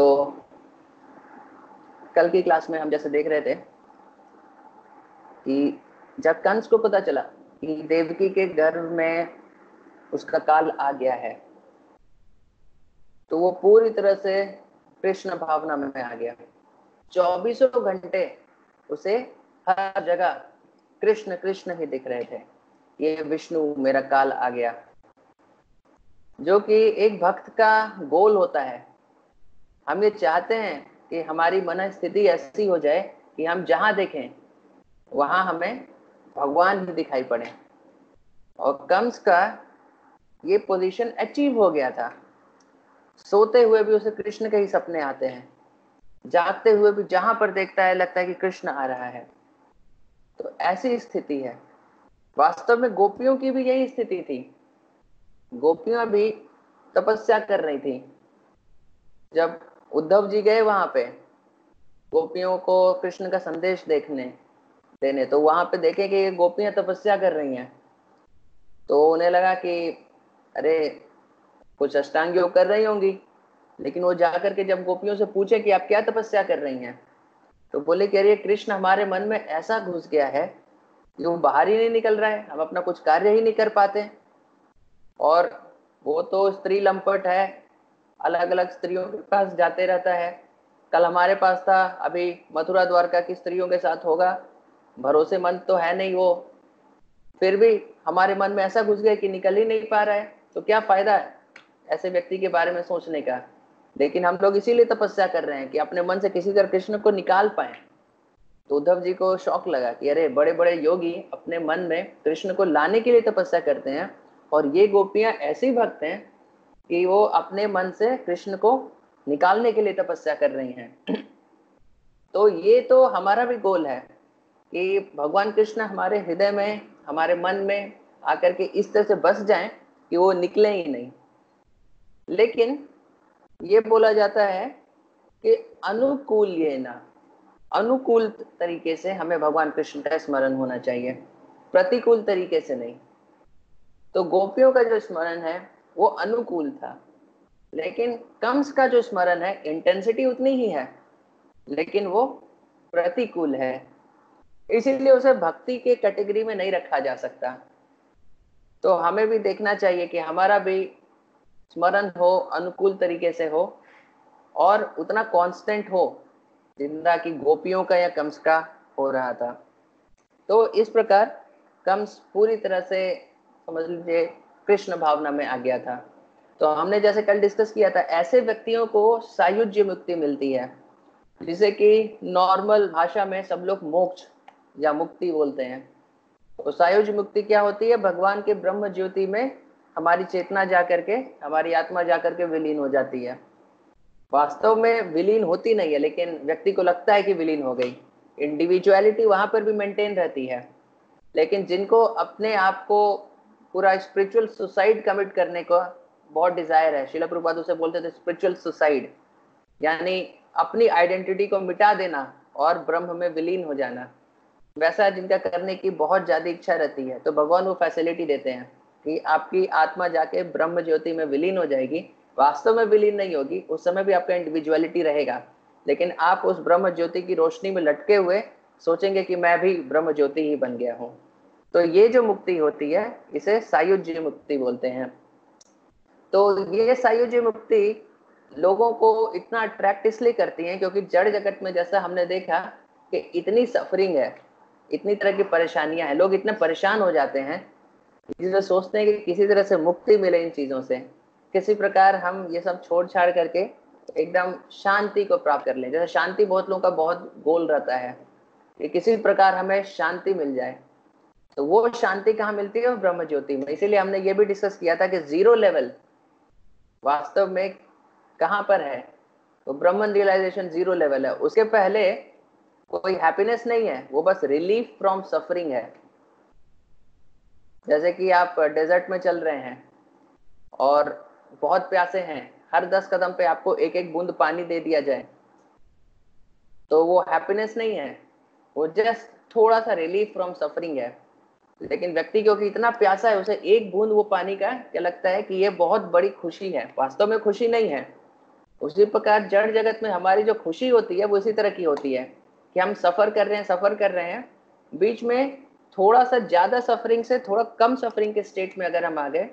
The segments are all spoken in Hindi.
तो कल की क्लास में हम जैसे देख रहे थे कि जब कंस को पता चला कि देवकी के गर्भ में उसका काल आ गया है, तो वो पूरी तरह से कृष्ण भावना में आ गया। 24 घंटे उसे हर जगह कृष्ण कृष्ण ही दिख रहे थे। ये विष्णु मेरा काल आ गया, जो कि एक भक्त का गोल होता है। हम ये चाहते हैं कि हमारी मन स्थिति ऐसी हो जाए कि हम जहां देखें वहां हमें भगवान ही दिखाई पड़े। और कंस का ये पोजीशन अचीव हो गया था। सोते हुए भी उसे कृष्ण के ही सपने आते हैं, जागते हुए भी जहां पर देखता है लगता है कि कृष्ण आ रहा है। तो ऐसी स्थिति है। वास्तव में गोपियों की भी यही स्थिति थी। गोपियां भी तपस्या कर रही थी। जब उद्धव जी गए वहां पे गोपियों को कृष्ण का संदेश देखने देने, तो वहां पे देखे कि ये गोपियां तपस्या कर रही हैं। तो उन्हें लगा कि अरे कुछ अष्टांग योग कर रही होंगी। लेकिन वो जाकर के जब गोपियों से पूछे कि आप क्या तपस्या कर रही हैं, तो बोले कि अरे कृष्ण हमारे मन में ऐसा घुस गया है कि वो बाहर ही नहीं निकल रहा है, हम अपना कुछ कार्य ही नहीं कर पाते। और वो तो स्त्री लंपट है, अलग अलग स्त्रियों के पास जाते रहता है। कल हमारे पास था, अभी मथुरा द्वारका की स्त्रियों के साथ होगा। भरोसेमंद तो है नहीं वो, फिर भी हमारे मन में ऐसा घुस गया कि निकल ही नहीं पा रहा है। तो क्या फायदा है ऐसे व्यक्ति के बारे में सोचने का। लेकिन हम लोग इसीलिए तपस्या कर रहे हैं कि अपने मन से किसी तरह कृष्ण को निकाल पाए। तो उद्धव जी को शौक लगा कि अरे बड़े बड़े योगी अपने मन में कृष्ण को लाने के लिए तपस्या करते हैं, और ये गोपियां ऐसी भक्त हैं कि वो अपने मन से कृष्ण को निकालने के लिए तपस्या कर रही हैं। तो ये तो हमारा भी गोल है कि भगवान कृष्ण हमारे हृदय में, हमारे मन में आकर के इस तरह से बस जाएं कि वो निकले ही नहीं। लेकिन ये बोला जाता है कि अनुकूल तरीके से हमें भगवान कृष्ण का स्मरण होना चाहिए, प्रतिकूल तरीके से नहीं। तो गोपियों का जो स्मरण है वो अनुकूल था, लेकिन कंस का जो स्मरण है इंटेंसिटी उतनी ही है, लेकिन वो प्रतिकूल है। इसीलिए उसे भक्ति के कैटेगरी में नहीं रखा जा सकता। तो हमें भी देखना चाहिए कि हमारा भी स्मरण हो, अनुकूल तरीके से हो, और उतना कांस्टेंट हो जितना कि गोपियों का या कंस का हो रहा था। तो इस प्रकार कंस पूरी तरह से समझ लीजिए कृष्ण भावना में आ गया था। तो हमने जैसे कल डिस्कस किया था, ऐसे व्यक्तियों को सायुज्य मुक्ति मिलती है, जिसे कि नॉर्मल भाषा में सब लोग मोक्ष या मुक्ति बोलते हैं। तो सायुज्य मुक्ति क्या होती है? भगवान के ब्रह्म ज्योति में हमारी चेतना जाकर के, हमारी आत्मा जाकर के विलीन हो जाती है। वास्तव में विलीन होती नहीं है, लेकिन व्यक्ति को लगता है कि विलीन हो गई। इंडिविजुअलिटी वहां पर भी मेंटेन रहती है। लेकिन जिनको अपने आप को पूरा स्पिरिचुअल सुसाइड कमिट करने को बहुत डिजायर है, शिला प्रभुपाद उसे बोलते थे स्पिरिचुअल सुसाइड, यानी अपनी आइडेंटिटी को मिटा देना और ब्रह्म में विलीन हो जाना, वैसा जिनका करने की बहुत ज्यादा इच्छा रहती है, तो भगवान वो फैसिलिटी देते हैं कि आपकी आत्मा जाके ब्रह्म ज्योति में विलीन हो जाएगी। वास्तव में विलीन नहीं होगी, उस समय भी आपका इंडिविजुअलिटी रहेगा, लेकिन आप उस ब्रह्म ज्योति की रोशनी में लटके हुए सोचेंगे कि मैं भी ब्रह्म ज्योति ही बन गया हूँ। तो ये जो मुक्ति होती है इसे सायुज्य मुक्ति बोलते हैं। तो ये सायुज्य मुक्ति लोगों को इतना अट्रैक्ट इसलिए करती है क्योंकि जड़ जगत में जैसा हमने देखा कि इतनी सफरिंग है, इतनी तरह की परेशानियां हैं, लोग इतने परेशान हो जाते हैं, जिसे सोचते हैं कि किसी तरह से मुक्ति मिले इन चीजों से, किसी प्रकार हम ये सब छोड़ छाड़ करके एकदम शांति को प्राप्त कर लें। जैसे शांति बहुत लोगों का बहुत गोल रहता है कि किसी प्रकार हमें शांति मिल जाए। तो वो शांति कहाँ मिलती है? ब्रह्म ज्योति में। इसीलिए हमने ये भी डिस्कस किया था कि जीरो लेवल वास्तव में कहाँ पर है? तो ब्रह्मन रियलाइजेशन जीरो लेवल है। उसके पहले कोई हैप्पीनेस नहीं है, वो बस रिलीफ फ्रॉम सफरिंग है। जैसे कि आप डेजर्ट में चल रहे हैं और बहुत प्यासे हैं, हर 10 कदम पे आपको एक एक बूंद पानी दे दिया जाए, तो वो हैप्पीनेस नहीं है, वो जस्ट थोड़ा सा रिलीफ फ्रॉम सफरिंग है। लेकिन व्यक्ति क्योंकि इतना प्यासा है, उसे एक बूंद वो पानी का क्या लगता है कि ये बहुत बड़ी खुशी है। वास्तव में खुशी नहीं है, उसी प्रकार जड़ जगत में हमारी जो खुशी होती है वो इसी तरह की होती है कि हम सफर कर रहे हैं, बीच में थोड़ा सा ज्यादा सफरिंग से थोड़ा कम सफरिंग के स्टेट में अगर हम आ गए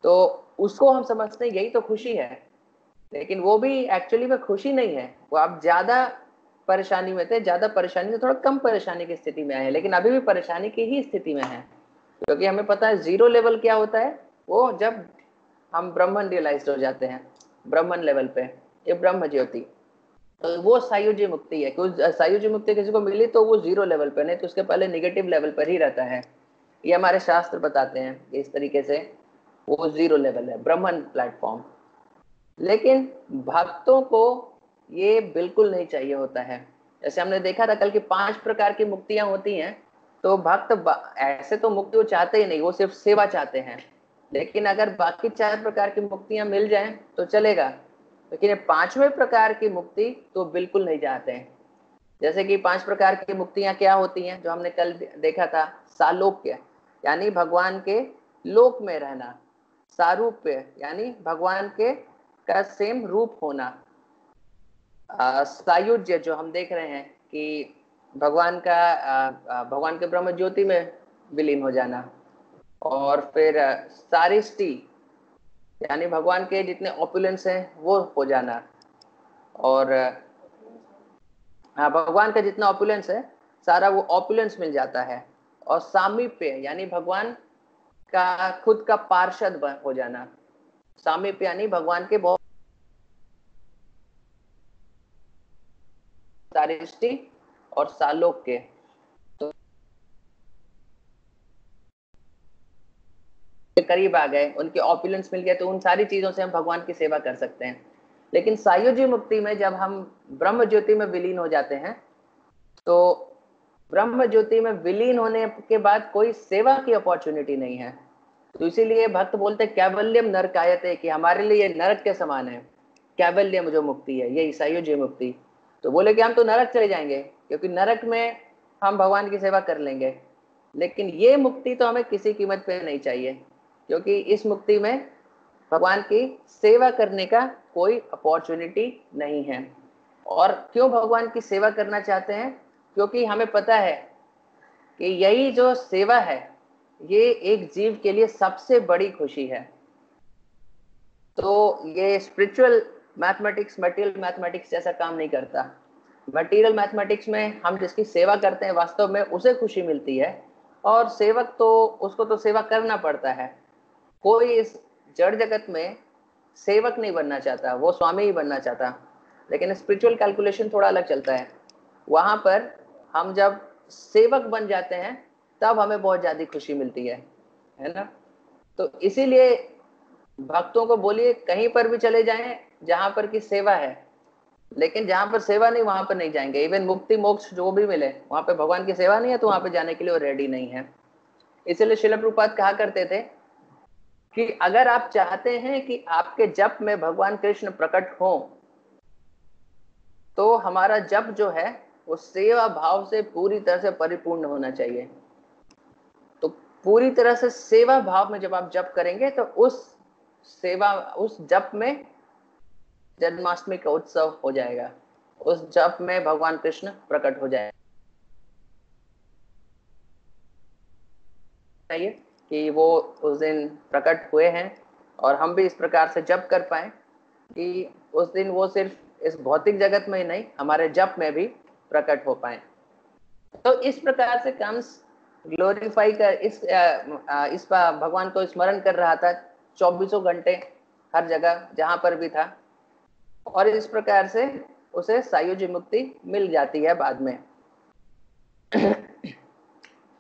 तो उसको हम समझते हैं यही तो खुशी है। लेकिन वो भी एक्चुअली में खुशी नहीं है, वो आप ज्यादा परेशानी में थे, ज्यादा परेशानी से थोड़ा कम परेशानी की स्थिति में आए हैं, लेकिन अभी भी परेशानी की ही स्थिति में है। क्योंकि हमें पता है जीरो लेवल क्या होता है, वो जब हम ब्रह्मन रियलाइज हो जाते हैं, ब्रह्मन लेवल पे, ये ब्रह्म ज्योति, तो वो सायुज्य मुक्ति है। क्योंकि सायुज्य मुक्ति किसी को मिली तो वो जीरो लेवल पर, नहीं तो उसके पहले निगेटिव लेवल पर ही रहता है। ये हमारे शास्त्र बताते हैं कि इस तरीके से वो जीरो लेवल है, ब्रह्मन प्लेटफॉर्म। लेकिन भक्तों को ये बिल्कुल नहीं चाहिए होता है। जैसे हमने देखा था कल की 5 प्रकार की मुक्तियां होती हैं, तो भक्त ऐसे तो मुक्ति वो चाहते ही नहीं, वो सिर्फ सेवा चाहते हैं। लेकिन अगर बाकी 4 प्रकार की मुक्तियां मिल जाएं तो चलेगा, लेकिन ये 5वें प्रकार की मुक्ति तो बिल्कुल नहीं चाहते हैं। जैसे कि 5 प्रकार की मुक्तियां क्या होती हैं जो हमने कल देखा था। सालोक्य यानी भगवान के लोक में रहना, सारूप्य यानी भगवान के का सेम रूप होना, सायुज्य जो हम देख रहे हैं कि भगवान के ब्रह्म ज्योति में विलीन हो जाना, और फिर सारिष्टि यानी भगवान के जितने ऑपुलेंस हैं वो हो जाना, और हाँ भगवान का जितना ऑपुलेंस है सारा वो ऑपुलेंस मिल जाता है। और सामीप्य यानी भगवान का खुद का पार्षद हो जाना, सामीप्य यानी भगवान के बहुत सारिष्टि और सालोक्य, तो करीब आ गए, उनके ऑपुलेंस मिल गए, तो उन सारी चीजों से हम भगवान की सेवा कर सकते हैं। लेकिन सायुज्य मुक्ति में जब हम ब्रह्म ज्योति में विलीन हो जाते हैं, तो ब्रह्म ज्योति में विलीन होने के बाद कोई सेवा की अपॉर्चुनिटी नहीं है। तो इसीलिए भक्त बोलते हैं कैवल्यम नरकायते, कि हमारे लिए नरक के समान है कैवल्यम जो मुक्ति है, ये सायुज्य मुक्ति। तो बोले कि हम तो नरक चले जाएंगे क्योंकि नरक में हम भगवान की सेवा कर लेंगे, लेकिन ये मुक्ति तो हमें किसी कीमत पे नहीं चाहिए, क्योंकि इस मुक्ति में भगवान की सेवा करने का कोई अपॉर्चुनिटी नहीं है। और क्यों भगवान की सेवा करना चाहते हैं? क्योंकि हमें पता है कि यही जो सेवा है ये एक जीव के लिए सबसे बड़ी खुशी है। तो ये स्पिरिचुअल मैथमेटिक्स मटेरियल मैथमेटिक्स जैसा काम नहीं करता। मटेरियल मैथमेटिक्स में हम जिसकी सेवा करते हैं वास्तव में उसे खुशी मिलती है, और सेवक तो उसको तो सेवा करना पड़ता है। कोई इस जड़ जगत में सेवक नहीं बनना चाहता, वो स्वामी ही बनना चाहता। लेकिन स्पिरिचुअल कैलकुलेशन थोड़ा अलग चलता है, वहां पर हम जब सेवक बन जाते हैं तब हमें बहुत ज्यादा खुशी मिलती है ना। तो इसीलिए भक्तों को बोलिए कहीं पर भी चले जाएं जहां पर की सेवा है, लेकिन जहां पर सेवा नहीं वहां पर नहीं जाएंगे। इवन मुक्ति मोक्ष जो भी मिले वहां पे भगवान की सेवा नहीं है तो वहां पे जाने के लिए वो रेडी नहीं है। इसीलिए श्रील प्रभुपाद कहा करते थे कि अगर आप चाहते हैं कि आपके जप में भगवान कृष्ण प्रकट हो, तो हमारा जप जो है वो सेवा भाव से पूरी तरह से परिपूर्ण होना चाहिए। तो पूरी तरह से सेवा भाव में जब आप जप करेंगे तो उस जप में जन्माष्टमी का उत्सव हो जाएगा, उस जप में भगवान कृष्ण प्रकट हो जाएगा। कि वो उस दिन प्रकट हुए हैं और हम भी इस प्रकार से जप कर पाए कि उस दिन वो सिर्फ इस भौतिक जगत में ही नहीं हमारे जप में भी प्रकट हो पाए। तो इस प्रकार से कंस ग्लोरीफाई कर इस भगवान को स्मरण कर रहा था 24 घंटे हर जगह जहां पर भी था, और इस प्रकार से उसे सायुज्य मुक्ति मिल जाती है बाद में।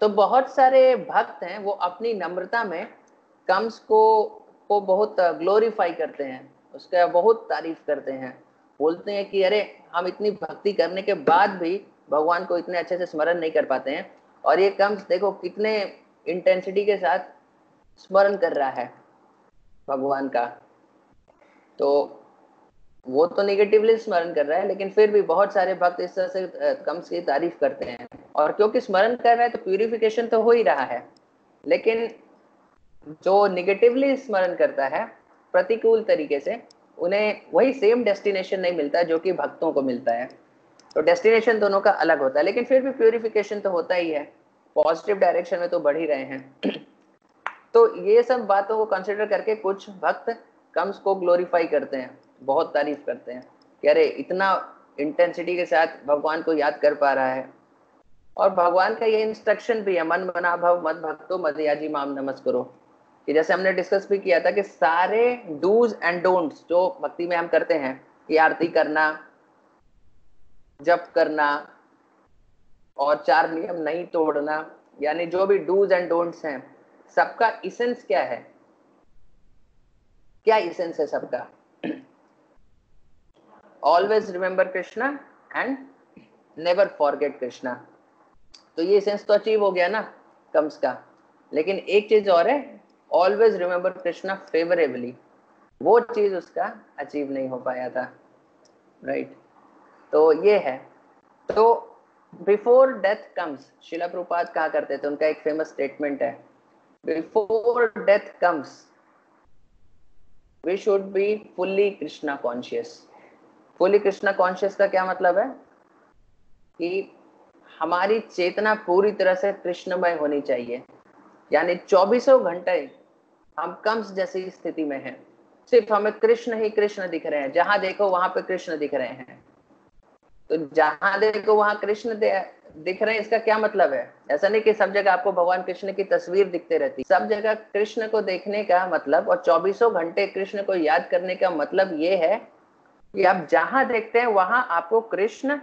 तो बहुत सारे भक्त हैं वो अपनी नम्रता में कंस को बहुत ग्लोरीफाई करते हैं, उसका बहुत तारीफ करते हैं, बोलते हैं कि अरे हम इतनी भक्ति करने के बाद भी भगवान को इतने अच्छे से स्मरण नहीं कर पाते हैं, और ये कंस देखो कितने इंटेंसिटी के साथ स्मरण कर रहा है भगवान का। तो वो तो निगेटिवली स्मरण कर रहा है, लेकिन फिर भी बहुत सारे भक्त इस तरह से कंस की तारीफ करते हैं, और क्योंकि स्मरण कर रहा है तो प्यूरिफिकेशन तो हो ही रहा है। लेकिन जो निगेटिवली स्मरण करता है प्रतिकूल तरीके से, उन्हें वही सेम डेस्टिनेशन नहीं मिलता जो कि भक्तों को मिलता है। तो डेस्टिनेशन दोनों का अलग होता है, लेकिन फिर भी प्यूरिफिकेशन तो होता ही है, पॉजिटिव डायरेक्शन में तो बढ़ ही रहे हैं। तो ये सब बातों को कंसिडर करके कुछ भक्त कंस को ग्लोरीफाई करते हैं, बहुत तारीफ करते हैं कि अरे इतना इंटेंसिटी के साथ भगवान को याद कर पा रहा है। और भगवान का ये इंस्ट्रक्शन भी है, मन मना भव मद भक्तो मदयाजी माम नमस्कुरो, कि जैसे हमने डिस्कस भी किया था कि सारे डूज एंड डोंट्स जो भक्ति में हम करते हैं, कि आरती करना, जप करना और 4 नियम नहीं तोड़ना, यानी जो भी डूज एंड डोंट्स हैं, सबका इसेंस क्या है? क्या इसेंस है सबका? Always remember Krishna and never forget Krishna. तो ये इसेंस तो अचीव हो गया ना कंस का, लेकिन एक चीज और है, ऑलवेज रिमेंबर कृष्णा फेवरेबली, वो चीज उसका अचीव नहीं हो पाया था, राइट? तो ये है। तो बिफोर डेथ कम्स, शिला प्रभुपाद कहा करते थे, उनका एक फेमस स्टेटमेंट है, before death comes we should be fully Krishna conscious. Fully Krishna conscious का क्या मतलब है? कि हमारी चेतना पूरी तरह से कृष्णमय होनी चाहिए, यानी 24 घंटे हम कंस जैसी स्थिति में हैं, सिर्फ हमें कृष्ण ही कृष्ण दिख रहे हैं, जहां देखो वहां पे कृष्ण दिख रहे हैं। तो जहां देखो वहां कृष्ण दिख रहे हैं, इसका क्या मतलब है? ऐसा नहीं कि सब जगह आपको भगवान कृष्ण की तस्वीर दिखते रहती, सब जगह कृष्ण को देखने का मतलब और 24 घंटे कृष्ण को याद करने का मतलब ये है कि आप जहां देखते हैं वहां आपको कृष्ण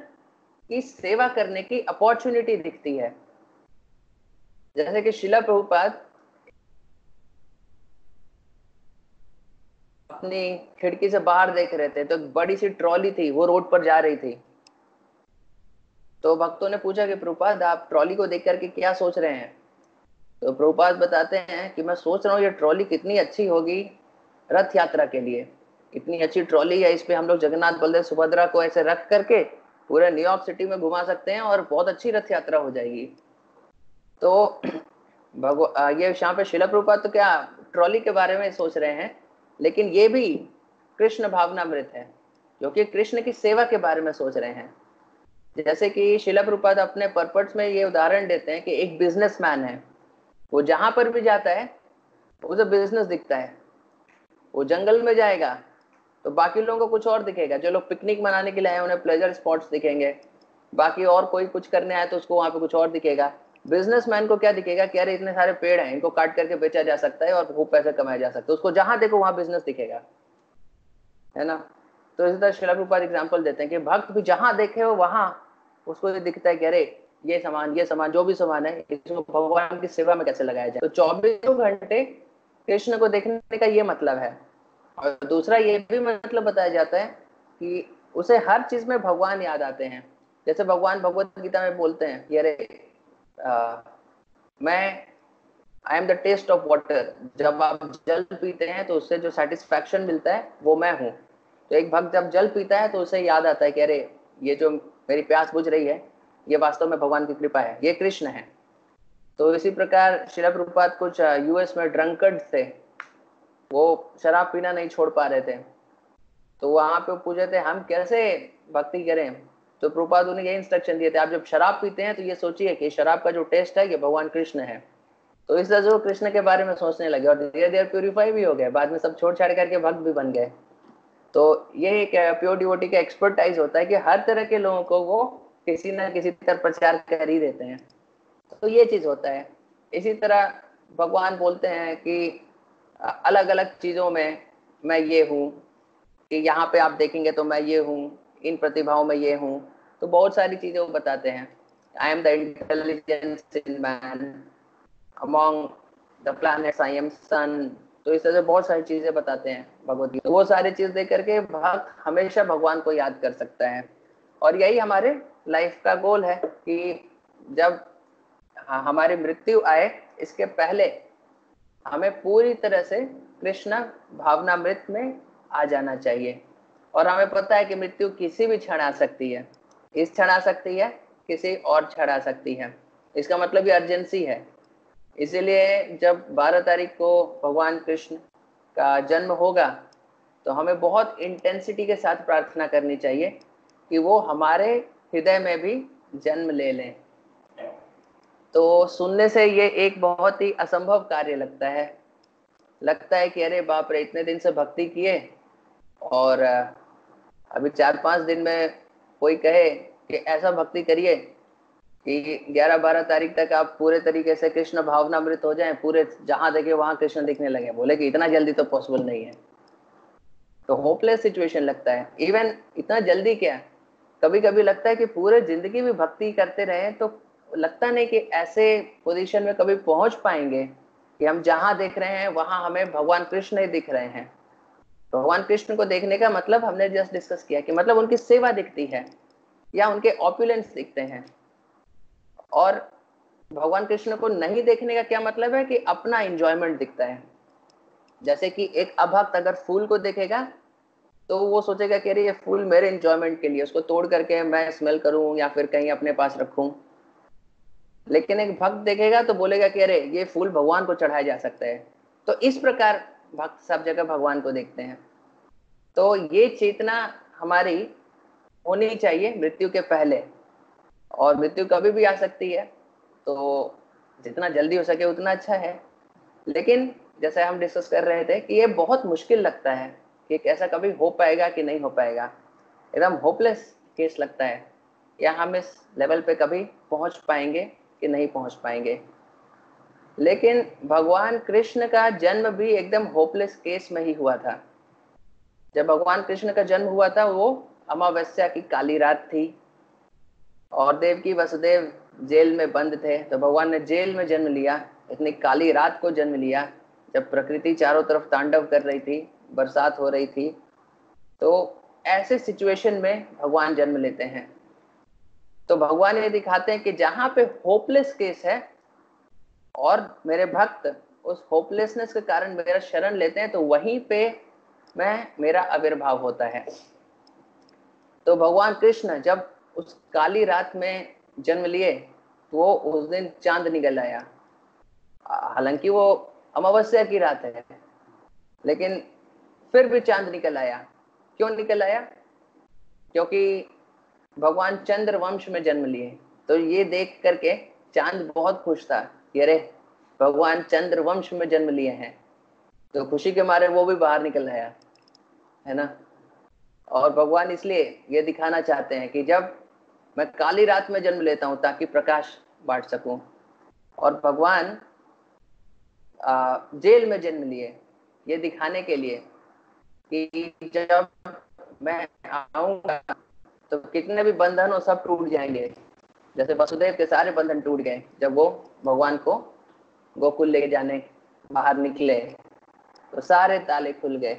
की सेवा करने की अपॉर्चुनिटी दिखती है। जैसे कि शिला प्रभुपाद अपनी खिड़की से बाहर देख रहे थे, तो एक बड़ी सी ट्रॉली थी, वो रोड पर जा रही थी। तो भक्तों ने पूछा कि प्रभुपाद आप ट्रॉली को देख करके क्या सोच रहे हैं? तो प्रभुपाद बताते हैं कि मैं सोच रहा हूँ ये ट्रॉली कितनी अच्छी होगी रथ यात्रा के लिए। इतनी अच्छी ट्रॉली है, इस पे हम लोग जगन्नाथ बलदेव सुभद्रा को ऐसे रख करके पूरे न्यूयॉर्क सिटी में घुमा सकते हैं और बहुत अच्छी रथ यात्रा हो जाएगी। तो ये यहाँ पे शिला प्रभुपाद तो क्या ट्रॉली के बारे में सोच रहे हैं, लेकिन ये भी कृष्ण भावनामृत है, क्योंकि कृष्ण की सेवा के बारे में सोच रहे हैं। जैसे कि शिला प्रभुपाद अपने पर्पस में ये उदाहरण देते हैं कि एक बिजनेसमैन है, वो जहां पर भी जाता है उसे बिजनेस दिखता है। वो जंगल में जाएगा तो बाकी लोगों को कुछ और दिखेगा, जो लोग पिकनिक मनाने के लिए आए उन्हें प्लेजर स्पॉट्स दिखेंगे, बाकी और कोई कुछ करने आए तो उसको वहां पे कुछ और दिखेगा। बिजनेसमैन को क्या दिखेगा कि अरे इतने सारे पेड़ हैं, इनको काट करके बेचा जा सकता है और खूब पैसे कमाया जा सकता है, उसको जहां देखो वहां बिजनेस दिखेगा, है ना? तो इसी तरह शिला प्रभुपाद एग्जाम्पल देते हैं कि भक्त भी जहां देखे हो वहां उसको ये दिखता है कि अरे ये सामान जो भी सामान है इसको भगवान की सेवा में कैसे लगाया जाए। तो 24 घंटे कृष्ण को देखने का ये मतलब है। और दूसरा ये भी मतलब बताया जाता है कि उसे हर चीज में भगवान याद आते हैं। जैसे भगवान भगवत गीता में बोलते हैं कि अरे मैं I am the taste of water, जब आप जल पीते हैं तो उससे जो सेटिस्फैक्शन मिलता है वो मैं हूँ। तो एक भक्त जब जल पीता है तो उसे याद आता है कि अरे ये जो मेरी प्यास बुझ रही है ये वास्तव में भगवान की कृपा है, ये कृष्ण है। तो इसी प्रकार शिला प्रभुपाद कुछ यूएस में ड्रंकर्ड थे, वो शराब पीना नहीं छोड़ पा रहे थे। तो वहां पे पूछे थे हम कैसे भक्ति करें, तो प्रभुपाद उन्हें ये इंस्ट्रक्शन दिए थे, आप जब शराब पीते हैं तो ये सोचिए कि शराब का जो टेस्ट है ये भगवान कृष्ण है। तो इस तरह से वो कृष्ण के बारे में सोचने लगे और धीरे धीरे प्यूरिफाई भी हो गए, बाद में सब छोड़ छाड़ करके भक्त भी बन गए। तो ये एक प्योर डिवोटी का एक्सपर्टाइज होता है कि हर तरह के लोगों को वो किसी ना किसी तरह प्रचार कर ही देते हैं। तो ये चीज होता है। इसी तरह भगवान बोलते हैं कि अलग अलग चीजों में मैं ये हूँ, कि यहाँ पे आप देखेंगे तो मैं ये हूँ, इन प्रतिभाओं में ये हूँ। तो बहुत सारी चीजें वो बताते हैं, I am the intelligence in man, among the planets I am sun. तो इस तरह से बहुत सारी चीजें बताते हैं भगवत गीता। तो वो सारी चीज देख करके भक्त हमेशा भगवान को याद कर सकता है। और यही हमारे लाइफ का गोल है कि जब हमारी मृत्यु आए इसके पहले हमें पूरी तरह से कृष्ण भावनामृत में आ जाना चाहिए। और हमें पता है कि मृत्यु किसी भी क्षण आ सकती है, इस क्षण आ सकती है, किसी और क्षण आ सकती है। इसका मतलब ये अर्जेंसी है। इसीलिए जब 12 तारीख को भगवान कृष्ण का जन्म होगा तो हमें बहुत इंटेंसिटी के साथ प्रार्थना करनी चाहिए कि वो हमारे हृदय में भी जन्म ले लें। तो सुनने से ये एक बहुत ही असंभव कार्य लगता है कि अरे बाप रे, इतने दिन से भक्ति किए और अभी 4-5 दिन में कोई कहे कि ऐसा भक्ति करिए कि 11-12 तारीख तक आप पूरे तरीके से कृष्ण भावनामृत हो जाएं, पूरे जहां देखे वहां कृष्ण दिखने लगे। बोले कि इतना जल्दी तो पॉसिबल नहीं है। तो होपलेस सिचुएशन लगता है। इवन इतना जल्दी क्या, कभी कभी लगता है कि पूरे जिंदगी भी भक्ति करते रहे तो लगता नहीं कि ऐसे पोजीशन में कभी पहुंच पाएंगे कि हम जहां देख रहे हैं वहां हमें भगवान कृष्ण ही दिख रहे हैं। भगवान कृष्ण को देखने का मतलब हमने जस्ट डिस्कस किया कि मतलब उनकी सेवा दिखती है या उनके ऑपुलेंस दिखते हैं। और भगवान कृष्ण को नहीं देखने का क्या मतलब है कि अपना एंजॉयमेंट दिखता है। जैसे कि एक अभक्त अगर फूल को देखेगा तो वो सोचेगा कि अरे ये फूल मेरे एंजॉयमेंट के लिए, उसको तोड़ करके मैं स्मेल करूं या फिर कहीं अपने पास रखूं। लेकिन एक भक्त देखेगा तो बोलेगा कि अरे ये फूल भगवान को चढ़ाया जा सकता है। तो इस प्रकार भक्त सब जगह भगवान को देखते हैं। तो ये चेतना हमारी होनी चाहिए मृत्यु के पहले। और मृत्यु कभी भी आ सकती है, तो जितना जल्दी हो सके उतना अच्छा है। लेकिन जैसे हम डिस्कस कर रहे थे कि ये बहुत मुश्किल लगता है कि ऐसा कभी हो पाएगा कि नहीं हो पाएगा। एकदम होपलेस केस लगता है, या हम इस लेवल पे कभी पहुंच पाएंगे कि नहीं पहुंच पाएंगे। लेकिन भगवान कृष्ण का जन्म भी एकदम होपलेस केस में ही हुआ था। जब भगवान कृष्ण का जन्म हुआ था वो अमावस्या की काली रात थी और देवकी वसुदेव जेल में बंद थे। तो भगवान ने जेल में जन्म लिया, इतनी काली रात को जन्म लिया जब प्रकृति चारों तरफ तांडव कर रही थी, बरसात हो रही थी। तो ऐसे सिचुएशन में भगवान जन्म लेते हैं। तो भगवान ये दिखाते हैं कि जहां पे होपलेस केस है और मेरे भक्त उस होपलेसनेस के कारण मेरा शरण लेते हैं, तो वहीं पे मेरा आविर्भाव होता है। तो भगवान कृष्ण जब उस काली रात में जन्म लिए तो वो उस दिन चांद निकल आया। हालांकि वो अमावस्या की रात है, लेकिन फिर भी चांद निकल आया। क्यों निकल आया? क्योंकि भगवान चंद्र वंश में जन्म लिए। तो ये देख करके चांद बहुत खुश था कि अरे भगवान चंद्र वंश में जन्म लिए हैं। तो खुशी के मारे वो भी बाहर निकल आया, है ना। और भगवान इसलिए ये दिखाना चाहते हैं कि जब मैं काली रात में जन्म लेता हूं ताकि प्रकाश बांट सकूं। और भगवान जेल में जन्म लिए ये दिखाने के लिए कि जब मैं आऊंगा तो कितने भी बंधन हो सब टूट जाएंगे। जैसे वसुदेव के सारे बंधन टूट गए जब वो भगवान को गोकुल ले जाने बाहर निकले, तो सारे ताले खुल गए।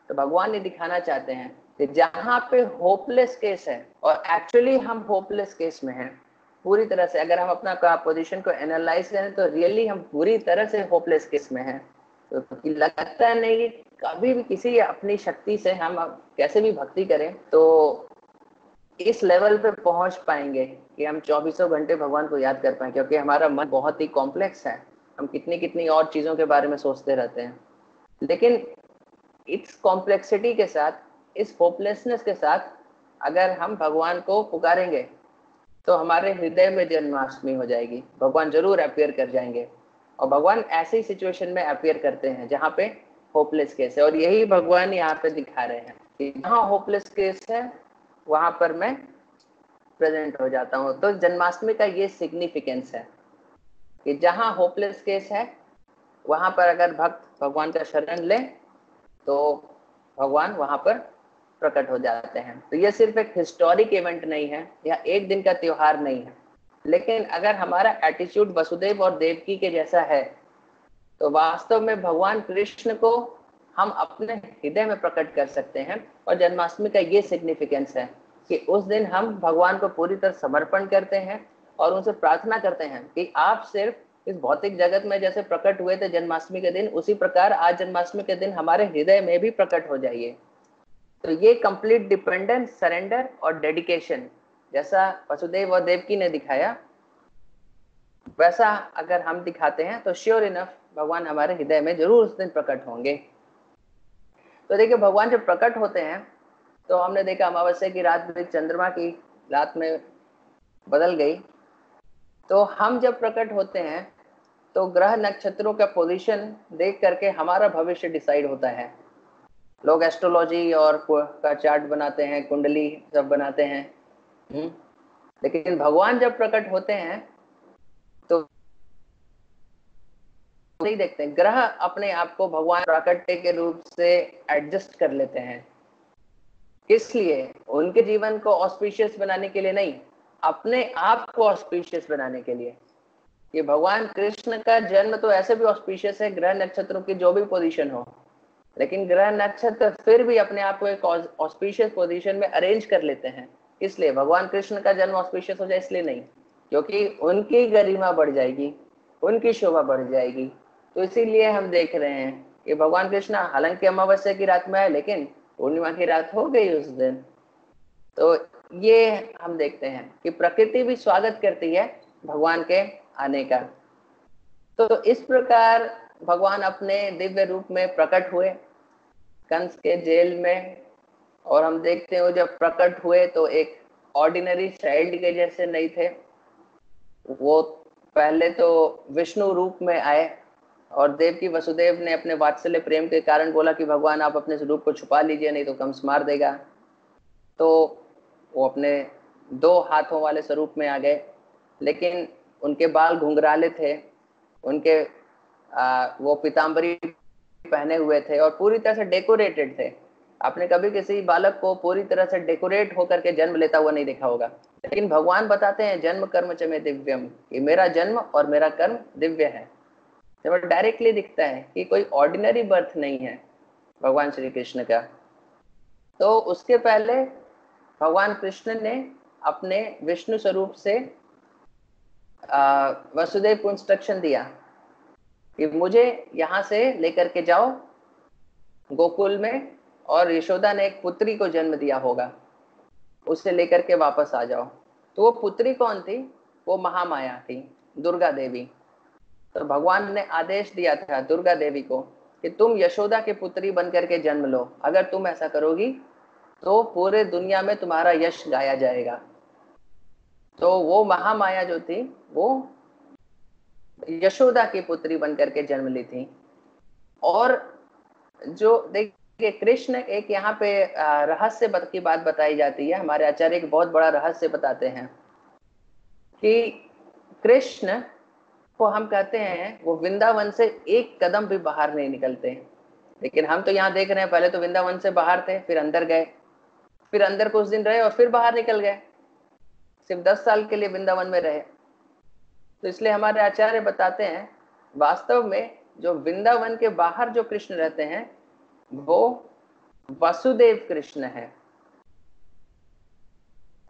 तो भगवान ये दिखाना चाहते हैं कि जहां पे होपलेस केस है, और एक्चुअली हम होपलेस केस में हैं पूरी तरह से। अगर हम अपना पोजीशन को एनालाइज करें तो रियली हम पूरी तरह से होपलेस केस में हैं। तो लगता नहीं कि कभी भी किसी अपनी शक्ति से हम कैसे भी भक्ति करें तो इस लेवल पे पहुंच पाएंगे कि हम 24 घंटे भगवान को याद कर पाए, क्योंकि हमारा मन बहुत ही कॉम्प्लेक्स है। हम कितनी कितनी और चीजों के बारे में सोचते रहते हैं। लेकिन इस कॉम्प्लेक्सिटी के साथ, इस होपलेसनेस के साथ अगर हम भगवान को पुकारेंगे तो हमारे हृदय में जन्माष्टमी हो जाएगी। भगवान जरूर अपीयर कर जाएंगे। और भगवान ऐसी सिचुएशन में अपीयर करते हैं जहाँ पे होपलेस केस है। और यही भगवान यहाँ पे दिखा रहे हैं कि जहाँ होपलेस केस है वहां पर मैं प्रेजेंट हो जाता हूँ। तो जन्माष्टमी का ये सिग्निफिकेंस है कि जहाँ होपलेस केस है वहां पर अगर भक्त भगवान का शरण ले तो भगवान वहां पर प्रकट हो जाते हैं। तो ये सिर्फ एक हिस्टोरिक इवेंट नहीं है या एक दिन का त्योहार नहीं है। लेकिन अगर हमारा एटीट्यूड वसुदेव और देवकी के जैसा है तो वास्तव में भगवान कृष्ण को हम अपने हृदय में प्रकट कर सकते हैं। और जन्माष्टमी का ये सिग्निफिकेंस है कि उस दिन हम भगवान को पूरी तरह समर्पण करते हैं और उनसे प्रार्थना करते हैं कि आप सिर्फ इस भौतिक जगत में जैसे प्रकट हुए थे जन्माष्टमी के दिन, उसी प्रकार आज जन्माष्टमी के दिन हमारे हृदय में भी प्रकट हो जाइए। तो ये कंप्लीट डिपेंडेंस, सरेंडर और डेडिकेशन जैसा वसुदेव और देवकी ने दिखाया, वैसा अगर हम दिखाते हैं तो श्योर इनफ भगवान हमारे हृदय में जरूर उस दिन प्रकट होंगे। तो देखिए भगवान जब प्रकट होते हैं तो हमने देखा अमावस्या की रात भी चंद्रमा की रात में बदल गई। तो हम जब प्रकट होते हैं तो ग्रह नक्षत्रों का पोजीशन देख करके हमारा भविष्य डिसाइड होता है। लोग एस्ट्रोलॉजी और का चार्ट बनाते हैं, कुंडली सब बनाते हैं। लेकिन भगवान जब प्रकट होते हैं तो नहीं देखते, ग्रह अपने आप को भगवान प्राकट्य के रूप से एडजस्ट कर लेते हैं। किस लिए? उनके जीवन को ऑस्पिशियस बनाने के लिए नहीं, अपने आप को ऑस्पिशियस बनाने के लिए। ये भगवान कृष्ण का जन्म तो ऐसे भी ऑस्पिशियस है, ग्रह नक्षत्रों की जो भी पोजीशन हो, लेकिन ग्रह नक्षत्र फिर भी अपने आप को एक ऑस्पिशियस पोजीशन में अरेंज कर लेते हैं। इसलिए भगवान कृष्ण का जन्म ऑस्पिशियस हो जाए इसलिए नहीं, क्योंकि उनकी गरिमा बढ़ जाएगी, उनकी शोभा बढ़ जाएगी। तो इसीलिए हम देख रहे हैं कि भगवान कृष्ण हालांकि अमावस्या की रात में आए, लेकिन पूर्णिमा की रात हो गई उस दिन। तो ये हम देखते हैं कि प्रकृति भी स्वागत करती है भगवान के आने का। तो इस प्रकार भगवान अपने दिव्य रूप में प्रकट हुए कंस के जेल में, और हम देखते हैं जब प्रकट हुए तो एक ऑर्डिनरी चाइल्ड के जैसे नहीं थे। वो पहले तो विष्णु रूप में आए और देवकी वसुदेव ने अपने वात्सल्य प्रेम के कारण बोला कि भगवान आप अपने स्वरूप को छुपा लीजिए, नहीं तो कंस मार देगा। तो वो अपने 2 हाथों वाले स्वरूप में आ गए, लेकिन उनके बाल घुंघराले थे, उनके वो पीताम्बरी पहने हुए थे और पूरी तरह से डेकोरेटेड थे। आपने कभी किसी बालक को पूरी तरह से डेकोरेट होकर के जन्म लेता हुआ नहीं देखा होगा, लेकिन भगवान बताते हैं जन्म कर्म च में दिव्यम, कि मेरा जन्म और मेरा कर्म दिव्य है। जब डायरेक्टली दिखता है कि कोई ऑर्डिनरी बर्थ नहीं है भगवान श्री कृष्ण का। तो उसके पहले भगवान कृष्ण ने अपने विष्णु स्वरूप से वसुदेव को इंस्ट्रक्शन दिया कि मुझे यहाँ से लेकर के जाओ गोकुल में, और यशोदा ने एक पुत्री को जन्म दिया होगा, उसे लेकर के वापस आ जाओ। तो वो पुत्री कौन थी? वो महामाया थी, दुर्गा देवी। तो भगवान ने आदेश दिया था दुर्गा देवी को कि तुम यशोदा की पुत्री बनकर के जन्म लो, अगर तुम ऐसा करोगी तो पूरे दुनिया में तुम्हारा यश गाया जाएगा। तो वो महामाया जो थी वो यशोदा की पुत्री बनकर के जन्म ली थी। और जो देखिए कृष्ण, एक यहाँ पे रहस्य की बात बताई जाती है, हमारे आचार्य एक बहुत बड़ा रहस्य बताते हैं कि कृष्ण को हम कहते हैं वो वृंदावन से एक कदम भी बाहर नहीं निकलते। लेकिन हम तो यहाँ देख रहे हैं पहले तो वृंदावन से बाहर थे, फिर अंदर गए, फिर अंदर कुछ दिन रहे और फिर बाहर निकल गए, सिर्फ 10 साल के लिए वृंदावन में रहे। तो इसलिए हमारे आचार्य बताते हैं वास्तव में जो वृंदावन के बाहर जो कृष्ण रहते हैं वो वसुदेव कृष्ण है।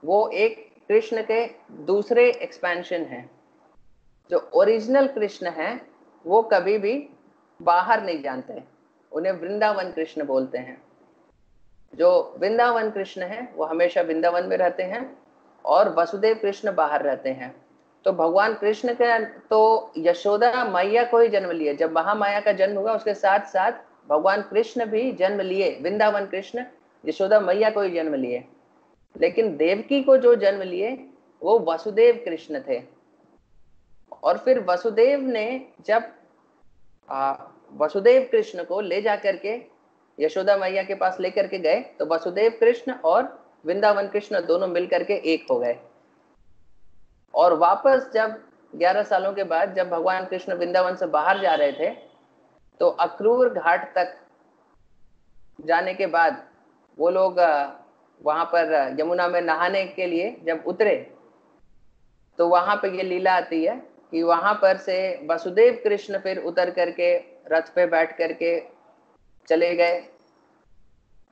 वो एक कृष्ण के दूसरे एक्सपेंशन है। जो ओरिजिनल कृष्ण है वो कभी भी बाहर नहीं जानते, उन्हें वृंदावन कृष्ण बोलते हैं। जो वृंदावन कृष्ण है वो हमेशा वृंदावन में रहते हैं और वसुदेव कृष्ण बाहर रहते हैं। तो भगवान कृष्ण के तो यशोदा मैया को ही जन्म लिए, जब महामाया का जन्म हुआ उसके साथ साथ भगवान कृष्ण भी जन्म लिए, वृंदावन कृष्ण यशोदा मैया को ही जन्म लिए। लेकिन देवकी को जो जन्म लिए वो वसुदेव कृष्ण थे। और फिर वसुदेव ने जब वसुदेव कृष्ण को ले जाकर के यशोदा मैया के पास लेकर के गए तो वसुदेव कृष्ण और वृंदावन कृष्ण दोनों मिलकर के एक हो गए। और वापस जब 11 सालों के बाद जब भगवान कृष्ण वृंदावन से बाहर जा रहे थे तो अक्रूर घाट तक जाने के बाद वो लोग वहां पर यमुना में नहाने के लिए जब उतरे तो वहां पर ये लीला आती है कि वहां पर से वसुदेव कृष्ण फिर उतर करके रथ पे बैठ करके चले गए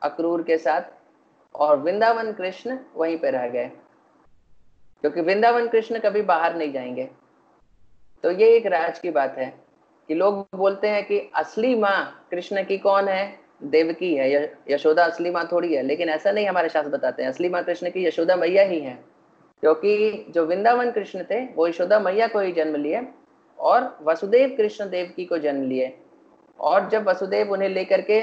अक्रूर के साथ, और वृंदावन कृष्ण वहीं पे रह गए, क्योंकि वृंदावन कृष्ण कभी बाहर नहीं जाएंगे। तो ये एक राज की बात है कि लोग बोलते हैं कि असली माँ कृष्ण की कौन है? देवकी है, यशोदा असली माँ थोड़ी है। लेकिन ऐसा नहीं, हमारे शास्त्र बताते हैं असली माँ कृष्ण की यशोदा मैया ही है, क्योंकि जो वृंदावन कृष्ण थे वो यशोदा मैया को ही जन्म लिए और वसुदेव कृष्ण देवकी को जन्म लिए। और जब वसुदेव उन्हें लेकर के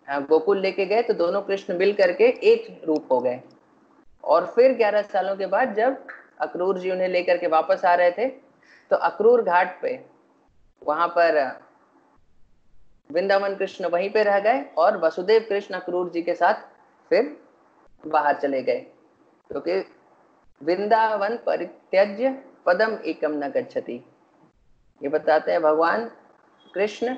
गोकुल लेके गए तो दोनों कृष्ण मिल करके एक रूप हो गए। और फिर 11 सालों के बाद जब अक्रूर जी उन्हें लेकर के वापस आ रहे थे तो अक्रूर घाट पे वहां पर वृंदावन कृष्ण वहीं पे रह गए और वसुदेव कृष्ण अक्रूर जी के साथ फिर बाहर चले गए, क्योंकि वृंदावन परित्यज्य पदम एकम न गच्छति। ये बताते हैं भगवान कृष्ण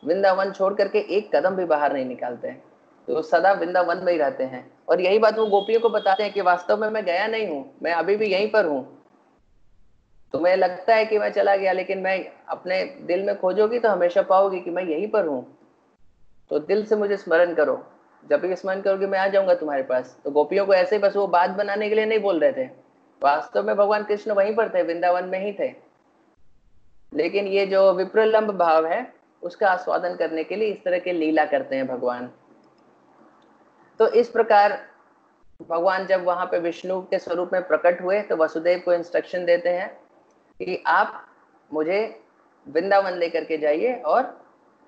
वृंदावन छोड़ करके एक कदम भी बाहर नहीं निकालते हैं, तो सदा वृंदावन में ही रहते हैं। और यही बात वो गोपियों को बताते हैं कि वास्तव में मैं गया नहीं हूं, मैं अभी भी यहीं पर हूं। तुम्हें लगता है कि मैं चला गया, लेकिन मैं अपने दिल में खोजोगी तो हमेशा पाओगी कि मैं यहीं पर हूं। तो दिल से मुझे स्मरण करो, जब भी स्मरण करोगे मैं आ जाऊंगा तुम्हारे पास। तो गोपियों को ऐसे बस वो बात बनाने के लिए नहीं बोल रहे थे, वास्तव में भगवान कृष्ण वहीं पर थे, वृंदावन में ही थे। लेकिन ये जो विप्रलंब भाव है उसका आस्वादन करने के लिए इस तरह के लीला करते हैं भगवान। तो इस प्रकार भगवान जब वहां पे विष्णु के स्वरूप में प्रकट हुए तो वसुदेव को इंस्ट्रक्शन देते हैं कि आप मुझे वृंदावन लेकर के जाइए और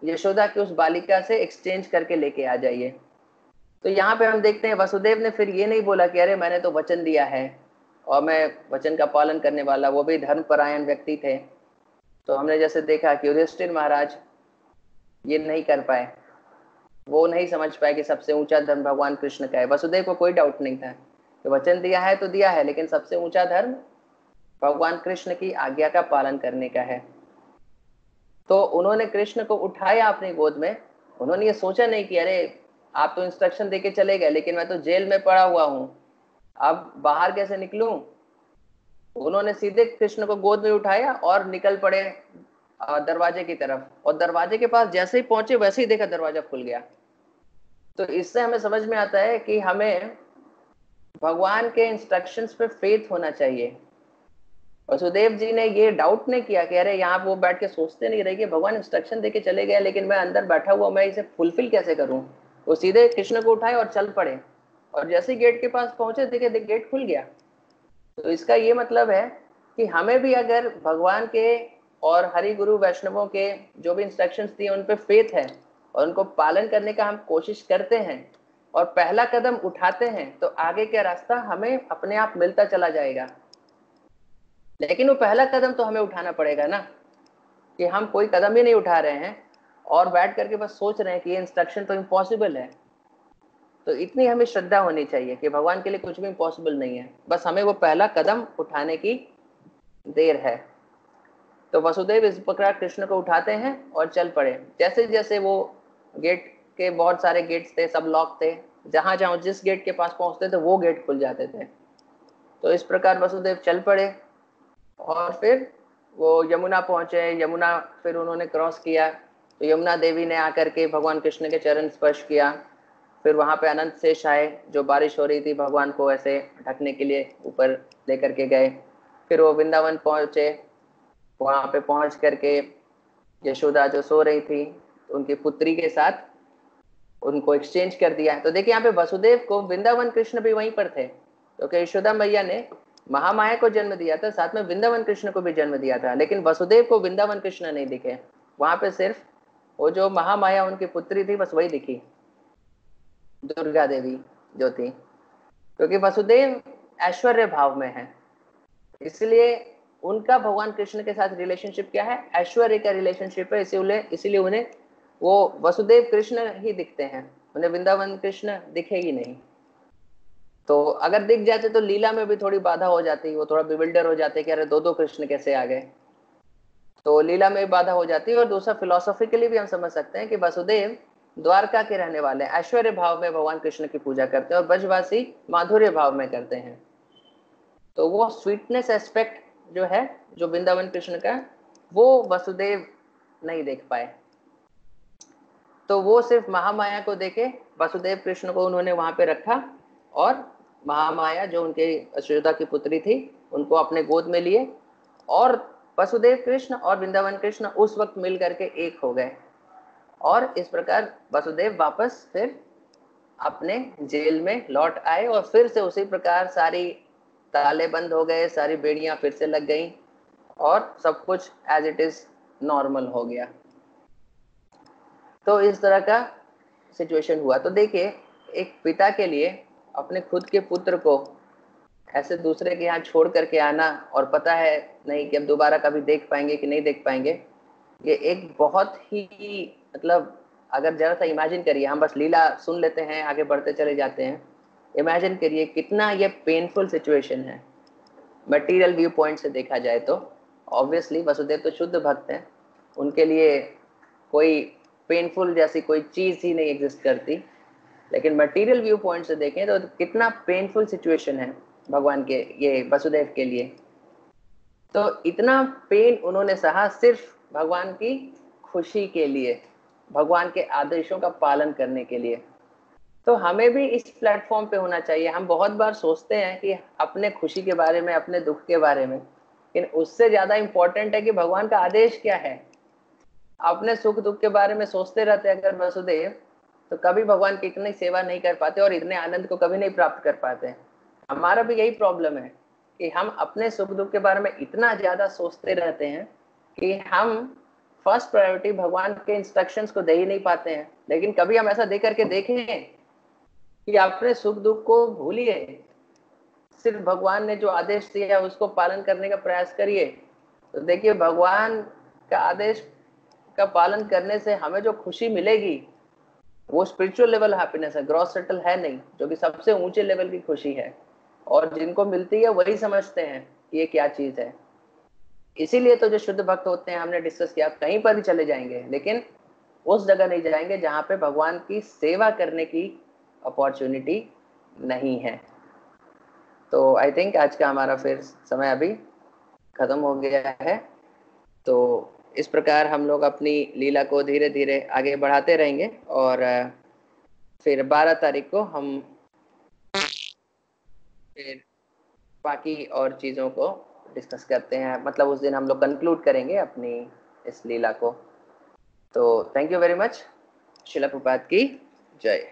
यशोदा की उस बालिका से एक्सचेंज करके लेके आ जाइए। तो यहाँ पे हम देखते हैं वसुदेव ने फिर ये नहीं बोला कि अरे मैंने तो वचन दिया है और मैं वचन का पालन करने वाला, वो भी धर्मपरायण व्यक्ति थे। तो हमने जैसे देखा कि युधिष्ठिर महाराज ये नहीं कर पाए, वो नहीं समझ पाए कि सबसे ऊंचा धर्म भगवान कृष्ण का है। वसुदेव को कोई डाउट नहीं था कि वचन दिया है तो दिया है, लेकिन सबसे ऊंचा धर्म भगवान कृष्ण की आज्ञा का पालन करने का है। तो उन्होंने कृष्ण को उठाया अपनी गोद में। उन्होंने ये सोचा नहीं कि अरे आप तो इंस्ट्रक्शन देके चले गए, लेकिन मैं तो जेल में पड़ा हुआ हूं, अब बाहर कैसे निकलूं। उन्होंने सीधे कृष्ण को गोद में उठाया और निकल पड़े दरवाजे की तरफ। और दरवाजे के पास जैसे ही पहुंचे वैसे ही देखा दरवाजा खुल गया। तो इससे हमें समझ में आता है कि हमें भगवान के इंस्ट्रक्शंस पे फेथ होना चाहिए। वसुदेव जी ने ये डाउट नहीं किया कि अरे यहाँ वो बैठ के सोचते नहीं रहे कि भगवान इंस्ट्रक्शन देके चले गए, लेकिन मैं अंदर बैठा हुआ, मैं इसे फुलफिल कैसे करूं। वो सीधे कृष्ण को उठाए और चल पड़े। और जैसे ही गेट के पास पहुंचे देखे गेट खुल गया। तो इसका ये मतलब है कि हमें भी अगर भगवान के और हरि गुरु वैष्णवों के जो भी इंस्ट्रक्शंस दिए उन पे फेथ है और उनको पालन करने का हम कोशिश करते हैं और पहला कदम उठाते हैं, तो आगे का रास्ता हमें अपने आप मिलता चला जाएगा। लेकिन वो पहला कदम तो हमें उठाना पड़ेगा ना, कि हम कोई कदम ही नहीं उठा रहे हैं और बैठ करके बस सोच रहे हैं कि ये इंस्ट्रक्शन तो इम्पॉसिबल है। तो इतनी हमें श्रद्धा होनी चाहिए कि भगवान के लिए कुछ भी इम्पॉसिबल नहीं है, बस हमें वो पहला कदम उठाने की देर है। तो वसुदेव इस प्रकार कृष्ण को उठाते हैं और चल पड़े। जैसे जैसे वो गेट के, बहुत सारे गेट्स थे, सब लॉक थे, जहां जहां जिस गेट के पास पहुंचते थे वो गेट खुल जाते थे। तो इस प्रकार वसुदेव चल पड़े और फिर वो यमुना पहुंचे। यमुना फिर उन्होंने क्रॉस किया तो यमुना देवी ने आकर के भगवान कृष्ण के चरण स्पर्श किया। फिर वहां पे अनंत शेष आए, जो बारिश हो रही थी भगवान को ऐसे ढकने के लिए ऊपर लेकर के गए। फिर वो वृंदावन पहुंचे, वहां पे पहुंच करके यशोदा जो सो रही थी उनकी पुत्री के साथ उनको एक्सचेंज कर दिया। तो देखिए यहाँ पे वसुदेव को वृंदावन कृष्ण भी वहीं पर थे, क्योंकि यशोदा मैया ने महामाया को जन्म दिया था, साथ में वृंदावन कृष्ण को भी जन्म दिया था, लेकिन वसुदेव को वृंदावन कृष्ण नहीं दिखे। वहां पे सिर्फ वो जो महामाया उनकी पुत्री थी बस वही दिखी, दुर्गा देवी जो थी। क्योंकि वसुदेव ऐश्वर्य भाव में है, इसलिए उनका भगवान कृष्ण के साथ रिलेशनशिप क्या है, ऐश्वर्य का रिलेशनशिप है। इसीलिए उन्हें वो वसुदेव कृष्ण ही दिखते हैं, उन्हें वृंदावन कृष्ण दिखे ही नहीं। तो अगर दिख जाते तो लीला में भी थोड़ी बाधा हो जाती, वो थोड़ा बिविल्डर हो जाते कि अरे दो दो कृष्ण कैसे आ गए। तो लीला में बाधा हो जाती है। और दूसरा फिलोसॉफिकली भी हम समझ सकते हैं कि वसुदेव द्वारका के रहने वाले, ऐश्वर्य भाव में भगवान कृष्ण की पूजा करते हैं और ब्रजवासी माधुर्य भाव में करते हैं। तो वो स्वीटनेस एस्पेक्ट जो है, जो वृंदावन कृष्ण का, वो वसुदेव नहीं देख पाए। तो वो सिर्फ महामाया को देखे, वसुदेव कृष्ण को उन्होंने वहां पे रखा और महामाया जो उनके यशोदा की पुत्री थी उनको अपने गोद में लिए और वसुदेव कृष्ण और वृंदावन कृष्ण उस वक्त मिल करके एक हो गए। और इस प्रकार वसुदेव वापस फिर अपने जेल में लौट आए और फिर से उसी प्रकार सारी ताले बंद हो गए, सारी बेड़ियां फिर से लग गई और सब कुछ एज इट इज नॉर्मल हो गया। तो इस तरह का सिचुएशन हुआ। तो देखिए, एक पिता के लिए अपने खुद के पुत्र को ऐसे दूसरे के यहाँ छोड़ करके आना, और पता है नहीं कि अब दोबारा कभी देख पाएंगे कि नहीं देख पाएंगे, ये एक बहुत ही, मतलब अगर जरा सा इमेजिन करिए, हम बस लीला सुन लेते हैं, आगे बढ़ते चले जाते हैं। इमेजिन करिए कितना ये पेनफुल सिचुएशन है। मटेरियल व्यू पॉइंट से देखा जाए तो ऑब्वियसली वसुदेव तो शुद्ध भक्त हैं, उनके लिए कोई पेनफुल जैसी कोई चीज ही नहीं एग्जिस्ट करती। लेकिन मटेरियल व्यू पॉइंट से देखें तो कितना पेनफुल सिचुएशन है भगवान के, ये वसुदेव के लिए। तो इतना पेन उन्होंने सहा सिर्फ भगवान की खुशी के लिए, भगवान के आदेशों का पालन करने के लिए। तो हमें भी इस प्लेटफॉर्म पे होना चाहिए। हम बहुत बार सोचते हैं कि अपने खुशी के बारे में, अपने दुख के बारे में, लेकिन उससे ज्यादा इंपॉर्टेंट है कि भगवान का आदेश क्या है। अपने सुख दुख के बारे में सोचते रहते अगर वसुदेव, तो कभी भगवान की इतनी सेवा नहीं कर पाते और इतने आनंद को कभी नहीं प्राप्त कर पाते। हमारा भी यही प्रॉब्लम है कि हम अपने सुख दुख के बारे में इतना ज्यादा सोचते रहते हैं कि हम फर्स्ट प्रायोरिटी भगवान के इंस्ट्रक्शंस को दे ही नहीं पाते हैं। लेकिन कभी हम ऐसा दे करके देखें कि अपने सुख दुख को भूलिए, सिर्फ भगवान ने जो आदेश दिया है उसको पालन करने का प्रयास करिए। तो देखिए, भगवान का आदेश का पालन करने से हमें जो खुशी मिलेगी वो स्पिरिचुअल लेवल हैप्पीनेस है, ग्रॉस सेटल है नहीं, जो कि सबसे ऊंचे लेवल की खुशी है। और जिनको मिलती है वही समझते हैं कि ये क्या चीज है। इसीलिए तो जो शुद्ध भक्त होते हैं, हमने डिस्कस किया, कहीं पर भी चले जाएंगे लेकिन उस जगह नहीं जाएंगे जहां पे भगवान की सेवा करने की अपॉर्चुनिटी नहीं है। तो आई थिंक आज का हमारा फिर समय अभी खत्म हो गया है। तो इस प्रकार हम लोग अपनी लीला को धीरे धीरे आगे बढ़ाते रहेंगे, और फिर 12 तारीख को हम फिर बाकी और चीज़ों को डिस्कस करते हैं। मतलब उस दिन हम लोग कंक्लूड करेंगे अपनी इस लीला को। तो थैंक यू वेरी मच। शिला प्रभुपाद की जय।